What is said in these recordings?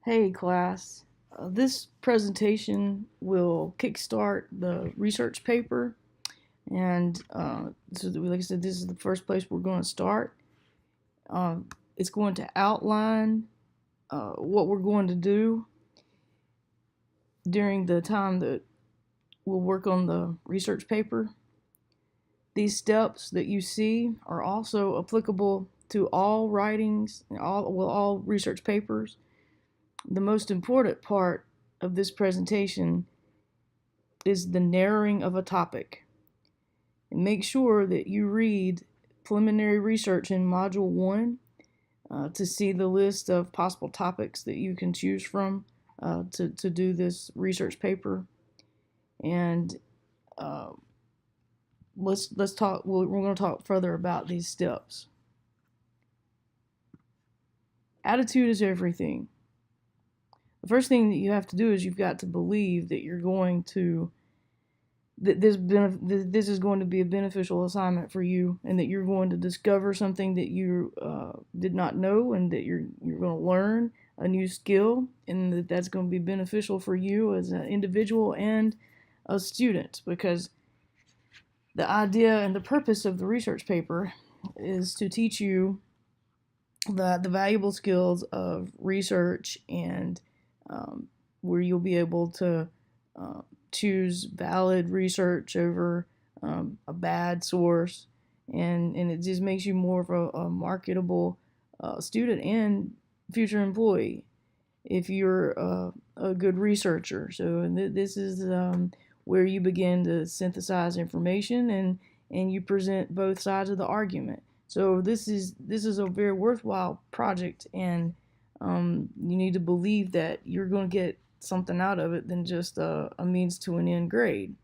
Hey class, this presentation will kickstart the research paper, and so like I said, this is the first place we're going to start. It's going to outline what we're going to do during the time that we'll work on the research paper. These steps that you see are also applicable to all writings, all research papers. The most important part of this presentation is the narrowing of a topic. And make sure that you read preliminary research in Module 1 to see the list of possible topics that you can choose from to do this research paper. And let's talk. We're going to talk further about these steps. Attitude is everything. The first thing that you have to do is you've got to believe that you're going to that this is going to be a beneficial assignment for you, and that you're going to discover something that you did not know, and that you're going to learn a new skill, and that's going to be beneficial for you as an individual and a student, because the idea and the purpose of the research paper is to teach you the valuable skills of research, and where you'll be able to choose valid research over a bad source, and it just makes you more of a marketable student and future employee if you're a good researcher. So this is where you begin to synthesize information, and you present both sides of the argument. So this is a very worthwhile project, and you need to believe that you're going to get something out of it than just a means to an end grade.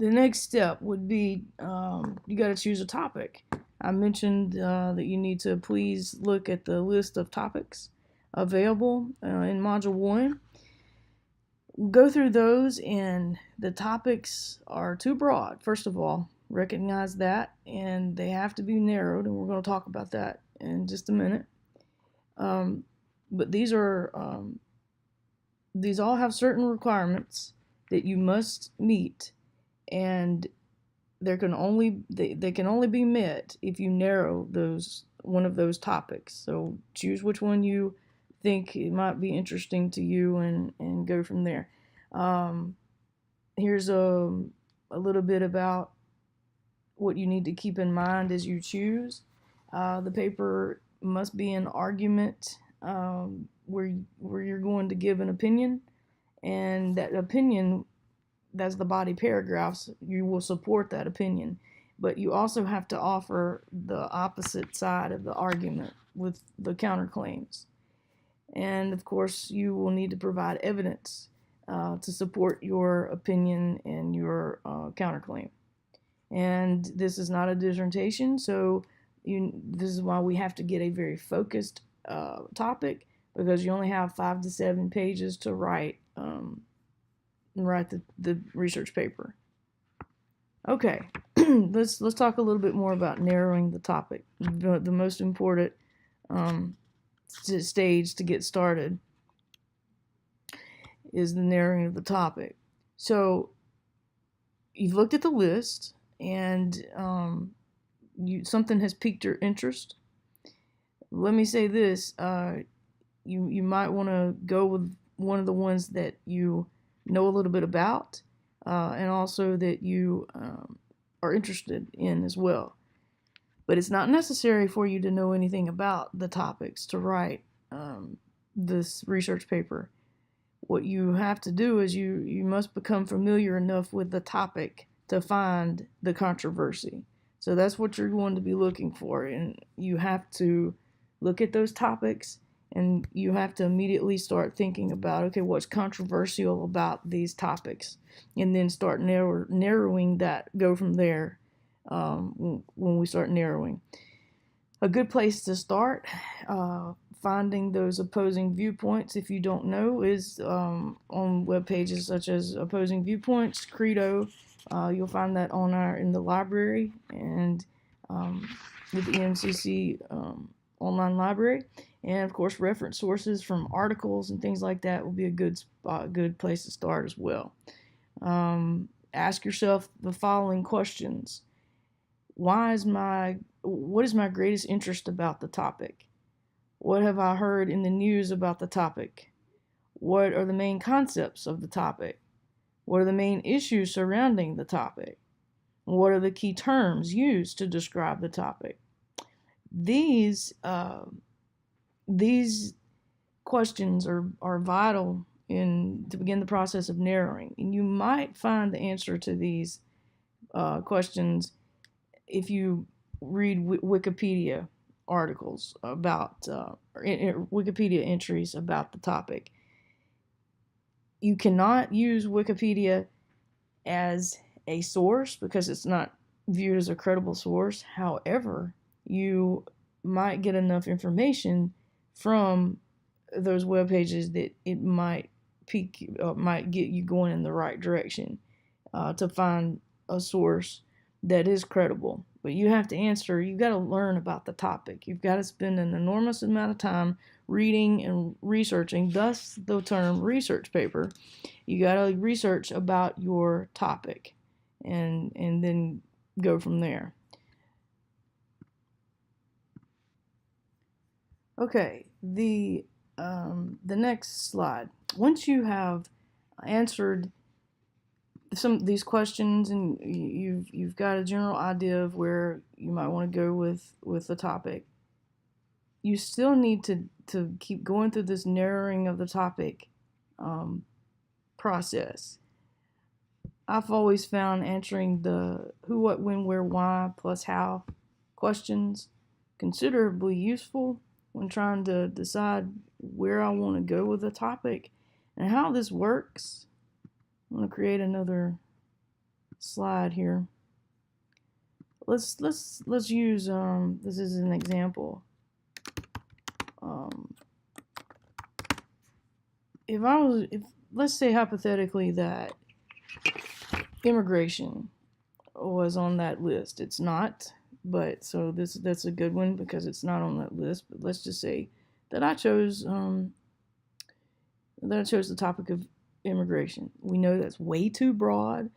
The next step would be you got to choose a topic. I mentioned that you need to please look at the list of topics available in Module 1. Go through those, and the topics are too broad. First of all, recognize that, and they have to be narrowed, and we're going to talk about that in just a minute. But these all have certain requirements that you must meet, and they can only be met if you narrow one of those topics. So choose which one you think it might be interesting to you, and go from there. Here's a little bit about what you need to keep in mind as you choose. The paper must be an argument where you're going to give an opinion, and that opinion, that's the body paragraphs, you will support that opinion, but you also have to offer the opposite side of the argument with the counterclaims. And of course, you will need to provide evidence to support your opinion and your counterclaim. And this is not a dissertation, so this is why we have to get a very focused topic, because you only have 5 to 7 pages to write the research paper. Okay, let's talk a little bit more about narrowing the topic. The most important stage to get started is the narrowing of the topic. So you've looked at the list, and something has piqued your interest. Let me say this: you might want to go with one of the ones that you know a little bit about, and also that you are interested in as well. But it's not necessary for you to know anything about the topics to write this research paper. What you have to do is you must become familiar enough with the topic to find the controversy. So that's what you're going to be looking for, and you have to look at those topics, and you have to immediately start thinking about, okay, what's controversial about these topics, and then start narrowing that, go from there when we start narrowing. A good place to start finding those opposing viewpoints, if you don't know, is on web pages such as Opposing Viewpoints, Credo. You'll find that in the library, and with the EMCC online library. And of course, reference sources from articles and things like that will be a good place to start as well. Ask yourself the following questions: what is my greatest interest about the topic? What have I heard in the news about the topic? What are the main concepts of the topic? What are the main issues surrounding the topic? What are the key terms used to describe the topic? These questions are vital to begin the process of narrowing, and you might find the answer to these questions if you read Wikipedia articles about Wikipedia entries about the topic. You cannot use Wikipedia as a source because it's not viewed as a credible source. However, you might get enough information from those web pages that it might might get you going in the right direction to find a source that is credible. But you have to you've got to learn about the topic. You've got to spend an enormous amount of time reading and researching, thus the term research paper. You got to research about your topic and then go from there. Okay, the next slide. Once you have answered some of these questions and you've got a general idea of where you might want to go with the topic, you still need to keep going through this narrowing of the topic process. I've always found answering the who, what, when, where, why, plus how questions considerably useful when trying to decide where I want to go with the topic and how this works. I'm going to create another slide here. Let's use this is an example. If let's say hypothetically that immigration was on that list. It's not, but so that's a good one because it's not on that list. But let's just say that I chose the topic of immigration. We know that's way too broad.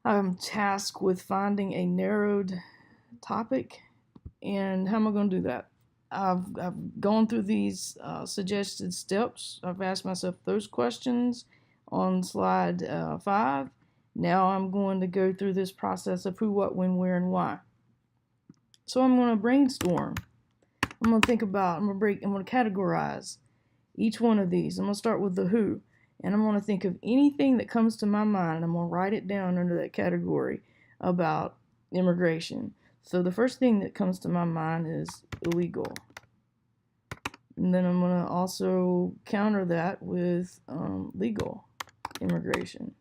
I'm tasked with finding a narrowed topic, and how am I going to do that? I've gone through these suggested steps. I've asked myself those questions on slide 5. Now I'm going to go through this process of who, what, when, where, and why. So I'm going to brainstorm. I'm going to think about, I'm going to categorize each one of these. I'm going to start with the who, and I'm going to think of anything that comes to my mind. I'm going to write it down under that category about immigration. So the first thing that comes to my mind is illegal. And then I'm going to also counter that with legal immigration.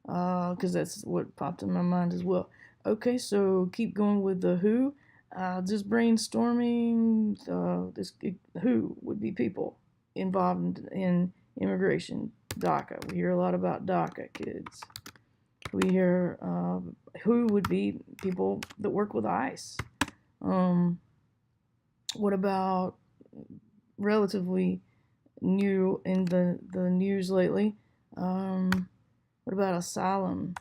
Because that's what popped in my mind as well. Okay, so keep going with the who. Just brainstorming. Who would be people involved in immigration. DACA. We hear a lot about DACA, kids. We hear who would be people that work with ICE. What about relatively new in the news lately? What about asylum?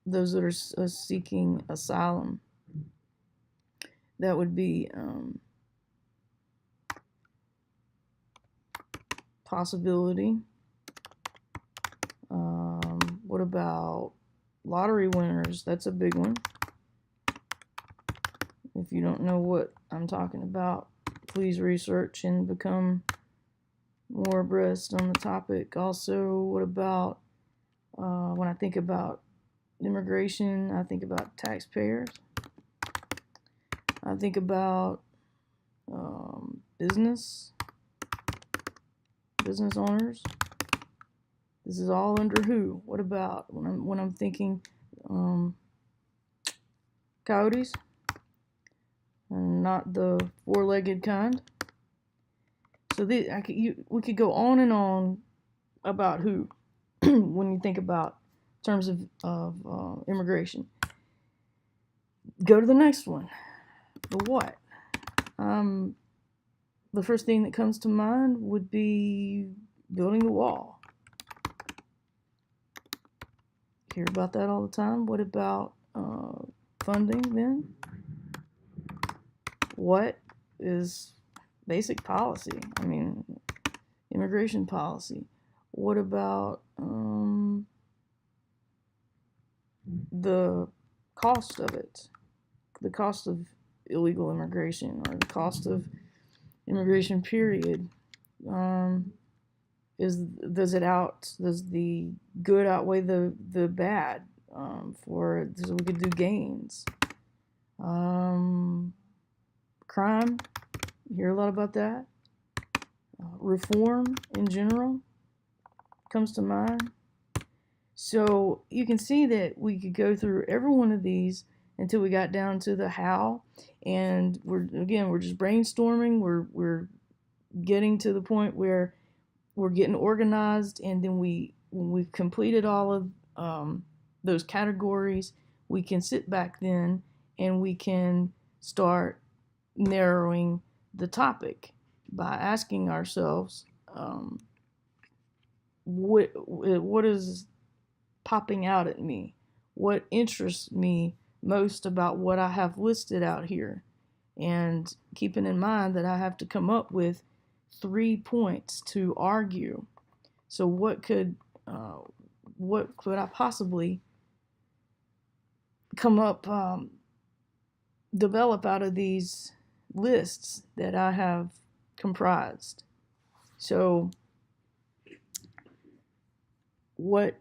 Those that are seeking asylum. That would be possibility. What about lottery winners? That's a big one. If you don't know what I'm talking about, please research and become more abreast on the topic. Also, what about when I think about immigration, I think about taxpayers. I think about business owners. This is all under who. What about when I'm thinking coyotes, and not the four-legged kind. So we could go on and on about who when you think about terms of immigration. Go to the next one. The what. Um, the first thing that comes to mind would be building the wall. Hear about that all the time. What about funding then? What is basic policy? I mean, immigration policy. What about the cost of it? The cost of illegal immigration, or the cost of immigration period. Does the good outweigh the bad, so we could do gains? Crime, you hear a lot about that. Reform in general comes to mind. So you can see that we could go through every one of these until we got down to the how, and we're just brainstorming. We're getting to the point where we're getting organized, and then when we've completed all of those categories, we can sit back then and we can start narrowing the topic by asking ourselves, what is popping out at me? What interests me most about what I have listed out here? And keeping in mind that I have to come up with 3 points to argue. So what could I possibly come up, develop out of these lists that I have comprised? So what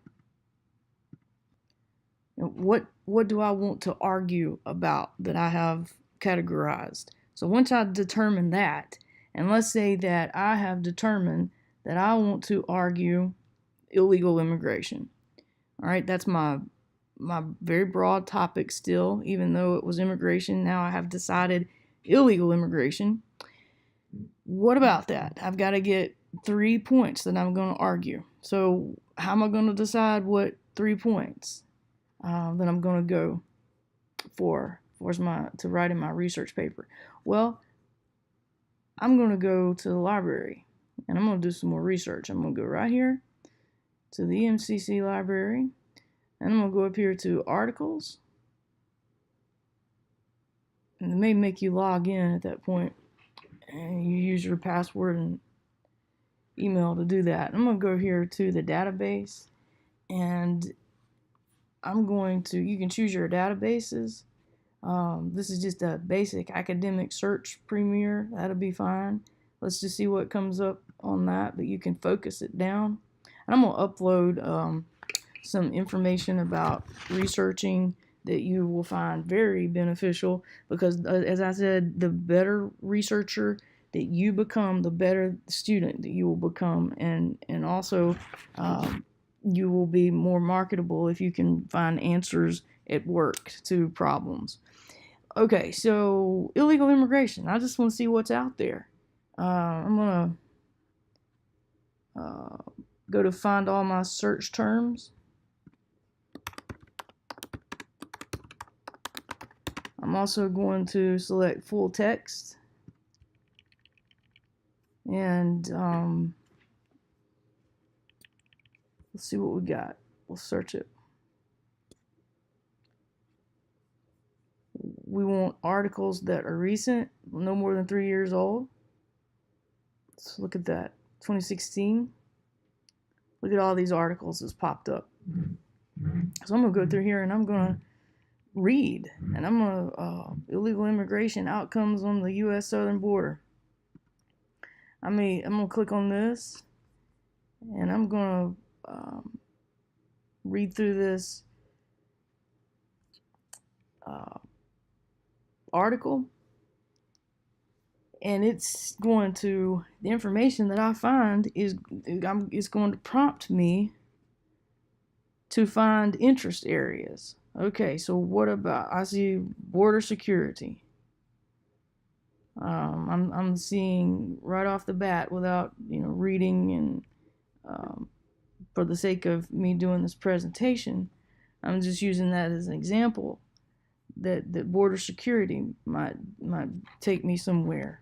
do I want to argue about that I have categorized? So once I determine that, and let's say that I have determined that I want to argue illegal immigration. All right, that's my very broad topic still, even though it was immigration. Now I have decided illegal immigration. What about that? I've got to get 3 points that I'm going to argue. So how am I going to decide what 3 points that I'm going to go for to write in my research paper? Well, I'm going to go to the library and I'm going to do some more research. I'm going to go right here to the MCC library, and I'm going to go up here to articles, and it may make you log in at that point, and you use your password and email to do that. I'm going to go here to the database, and you can choose your databases. This is just a basic academic search Premier. That'll be fine. Let's just see what comes up on that, but you can focus it down. And I'm going to upload some information about researching that you will find very beneficial, because as I said, the better researcher that you become, the better student that you will become, and also you will be more marketable if you can find answers at work to problems. Okay, so illegal immigration. I just want to see what's out there. I'm going to go to find all my search terms. I'm also going to select full text, and let's see what we got. We'll search it. We want articles that are recent, no more than 3 years old. Let's look at that. 2016. Look at all these articles that's popped up. So I'm going to go through here and I'm going to read. And I'm going to, illegal immigration outcomes on the U.S. southern border. I'm going to click on this. And I'm going to read through this article. And the information that I find is going to prompt me to find interest areas. Okay, so what about, I see border security. I'm seeing right off the bat, without reading, and for the sake of me doing this presentation, I'm just using that as an example. that border security might take me somewhere.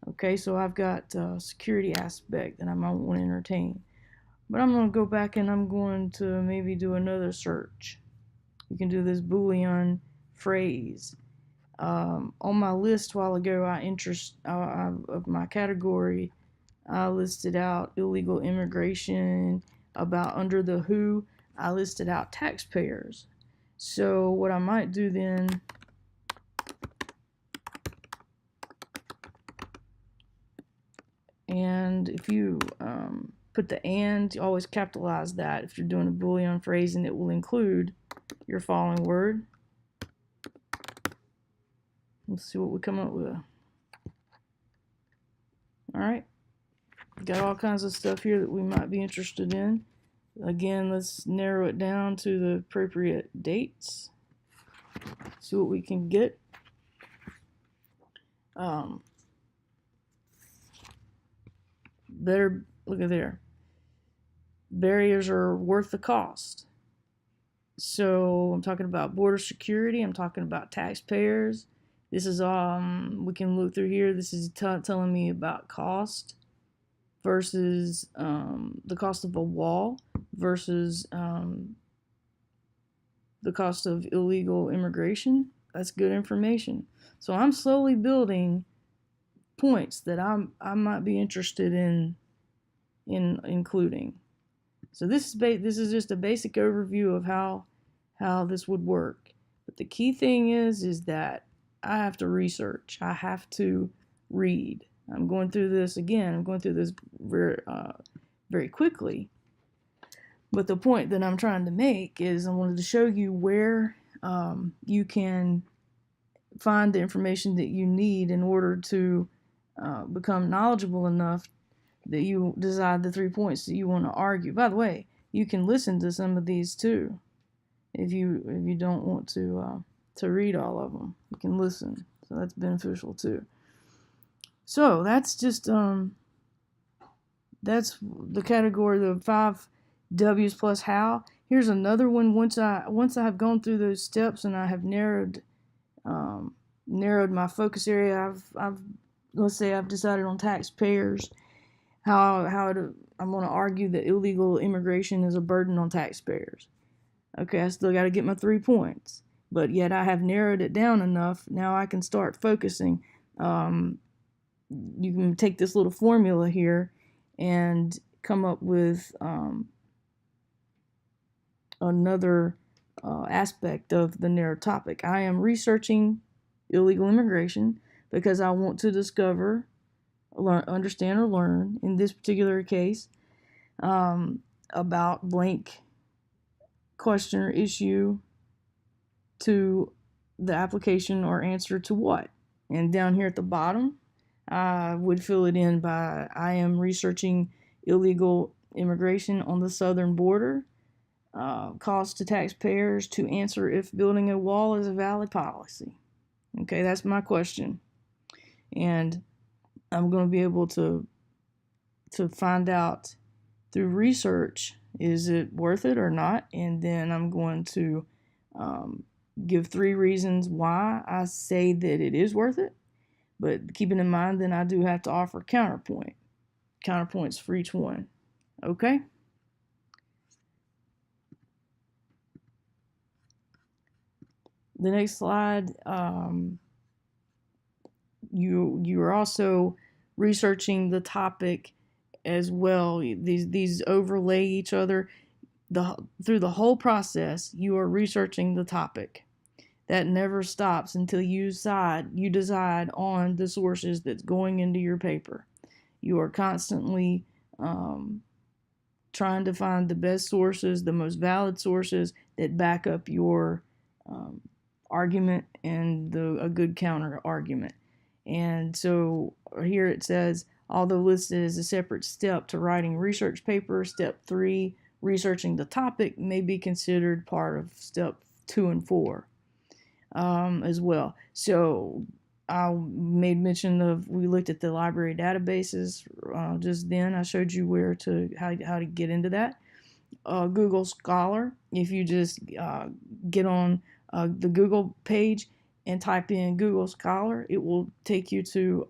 Okay, so I've got a security aspect that I might want to entertain. But I'm going to go back and I'm going to maybe do another search. You can do this Boolean phrase. On my list a while ago, of my category, I listed out illegal immigration. About under the who, I listed out taxpayers. So what I might do then, and if you put the and, you always capitalize that if you're doing a Boolean phrase, and it will include your following word. Let's see what we come up with. All right, got all kinds of stuff here that we might be interested in. Again, let's narrow it down to the appropriate dates. See what we can get. Better look at there. Barriers are worth the cost. So I'm talking about border security. I'm talking about taxpayers. This is we can look through here. This is telling me about cost versus the cost of a wall versus the cost of illegal immigration. That's good information. So I'm slowly building points that I might be interested in including. So this is just a basic overview of how this would work. But the key thing is that I have to research. I have to read. I'm going through this again. I'm going through this very quickly. But the point that I'm trying to make is I wanted to show you where you can find the information that you need in order to become knowledgeable enough that you decide the 3 points that you want to argue. By the way, you can listen to some of these too. If you don't want to read all of them, you can listen. So that's beneficial too. So that's just that's the category of 5 W's plus how. Here's another one. Once I have gone through those steps and I have narrowed my focus area, let's say I've decided on taxpayers. I'm going to argue that illegal immigration is a burden on taxpayers. Okay, I still got to get my 3 points, but yet I have narrowed it down enough. Now I can start focusing. You can take this little formula here and come up with another aspect of the narrow topic. I am researching illegal immigration because I want to discover, understand, or learn, in this particular case, about blank question or issue to the application or answer to what. And down here at the bottom, I would fill it in by I am researching illegal immigration on the southern border, cost to taxpayers to answer if building a wall is a valid policy. Okay, that's my question. And I'm going to be able to find out through research, is it worth it or not? And then I'm going to give 3 reasons why I say that it is worth it. But keeping in mind, then I do have to offer counterpoints for each one. Okay? The next slide, you are also researching the topic as well. These overlay each other. Through the whole process, you are researching the topic. That never stops until you decide on the sources that's going into your paper. You are constantly trying to find the best sources, the most valid sources that back up your argument and a good counter argument. And so here it says, although listed as a separate step to writing research paper, step 3, researching the topic, may be considered part of step 2 and 4 as well. So I made mention of, we looked at the library databases just then. I showed you how to get into that. Google Scholar, if you just get on the Google page and type in Google Scholar. It will take you to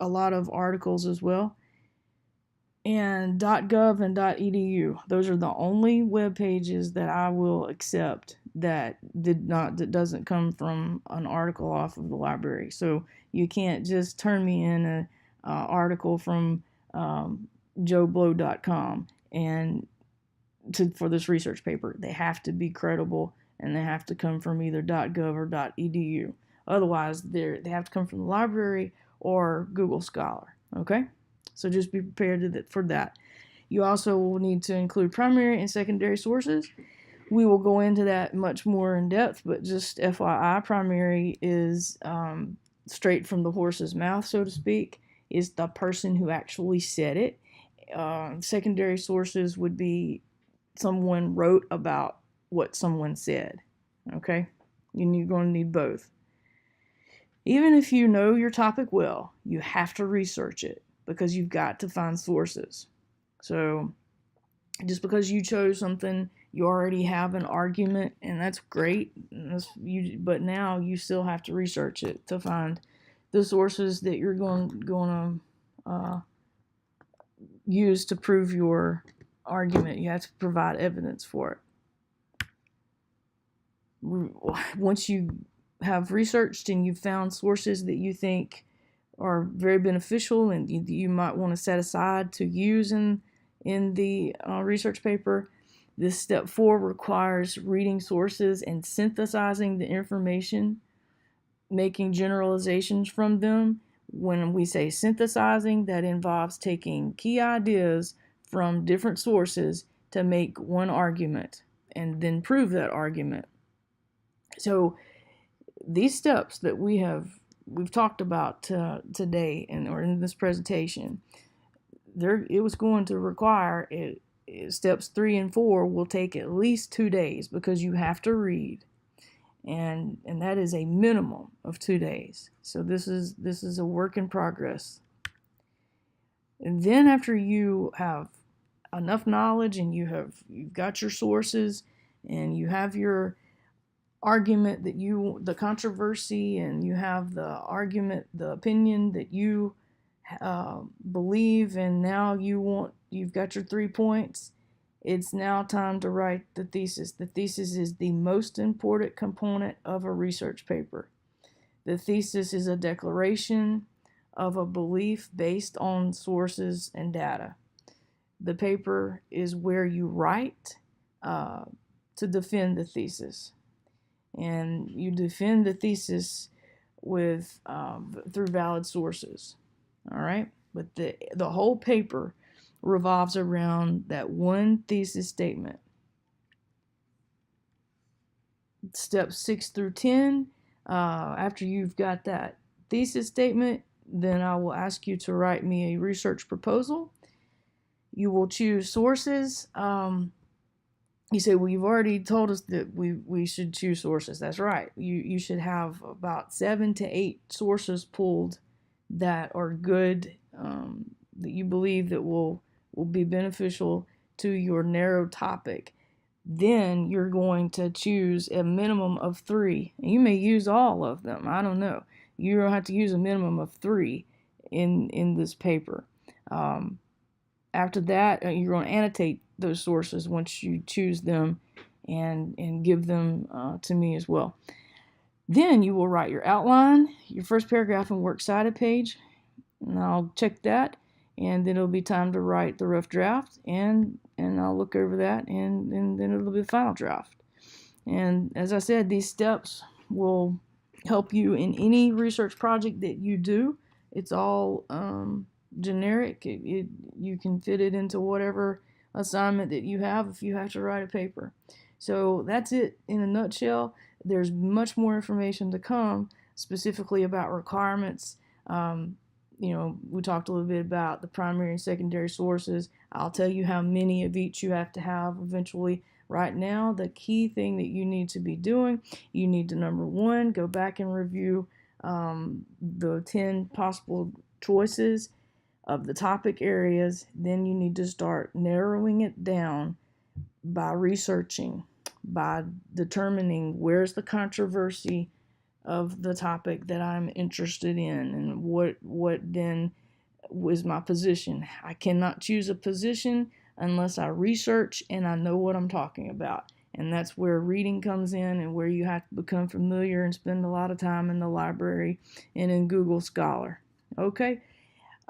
a lot of articles as well. And .gov and .edu. Those are the only web pages that I will accept that doesn't come from an article off of the library. So you can't just turn me in an article from joeblow.com and for this research paper. They have to be credible, and they have to come from either .gov or .edu. Otherwise, they have to come from the library or Google Scholar. Okay? So just be prepared for that. You also will need to include primary and secondary sources. We will go into that much more in depth, but just FYI, primary is straight from the horse's mouth, so to speak, is the person who actually said it. Secondary sources would be someone wrote about what someone said. Okay? And you're going to need both. Even if you know your topic well, you have to research it, because you've got to find sources. So just because you chose something, you already have an argument, and that's great. But now you still have to research it to find the sources that you're going to use to prove your argument. You have to provide evidence for it. Once you have researched and you've found sources that you think are very beneficial and you might want to set aside to use in the research paper, this step 4 requires reading sources and synthesizing the information, making generalizations from them. When we say synthesizing, that involves taking key ideas from different sources to make one argument and then prove that argument. So these steps that we've talked about today or in this presentation, it was going to require steps 3 and 4 will take at least 2 days, because you have to read, and that is a minimum of 2 days. So this is a work in progress. And then after you have enough knowledge and you've got your sources and you have your argument the controversy, and you have the argument, the opinion that you believe, and now you've got your 3 points. It's now time to write the thesis. The thesis is the most important component of a research paper. The thesis is a declaration of a belief based on sources and data. The paper is where you write to defend the thesis. And you defend the thesis through valid sources. All right? But the whole paper revolves around that one thesis statement. Steps 6 through 10, after you've got that thesis statement, then I will ask you to write me a research proposal. You will choose sources. You say, well, you've already told us that we should choose sources. That's right. You should have about 7 to 8 sources pulled that are good, that you believe that will be beneficial to your narrow topic. Then you're going to choose a minimum of 3. And you may use all of them. I don't know. You don't have to use a minimum of 3 in this paper. After that, you're going to annotate those sources once you choose them and give them to me as well. Then you will write your outline, your first paragraph and works cited page, and I'll check that, and then it'll be time to write the rough draft, and I'll look over that, and then it'll be the final draft. And as I said, these steps will help you in any research project that you do. It's all generic. You can fit it into whatever assignment that you have if you have to write a paper. So that's it in a nutshell. There's much more information to come, specifically about requirements. We talked a little bit about the primary and secondary sources. I'll tell you how many of each you have to have eventually. Right now, the key thing that you need to be doing, you need to, number 1, go back and review the 10 possible choices of the topic areas. Then you need to start narrowing it down by researching by determining where's the controversy of the topic that I'm interested in, and what then is my position. I cannot choose a position unless I research and I know what I'm talking about. And that's where reading comes in, and where you have to become familiar and spend a lot of time in the library and in Google Scholar. Okay?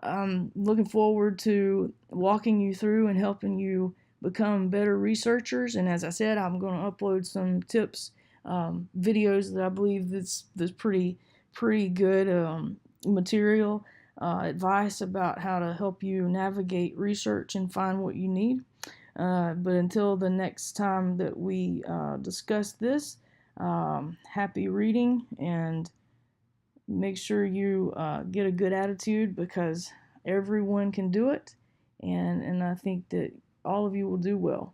I'm looking forward to walking you through and helping you become better researchers. And as I said, I'm going to upload some tips, videos that I believe that's pretty good material, advice about how to help you navigate research and find what you need. But until the next time that we discuss this, happy reading, and make sure you get a good attitude, because everyone can do it, and I think that all of you will do well.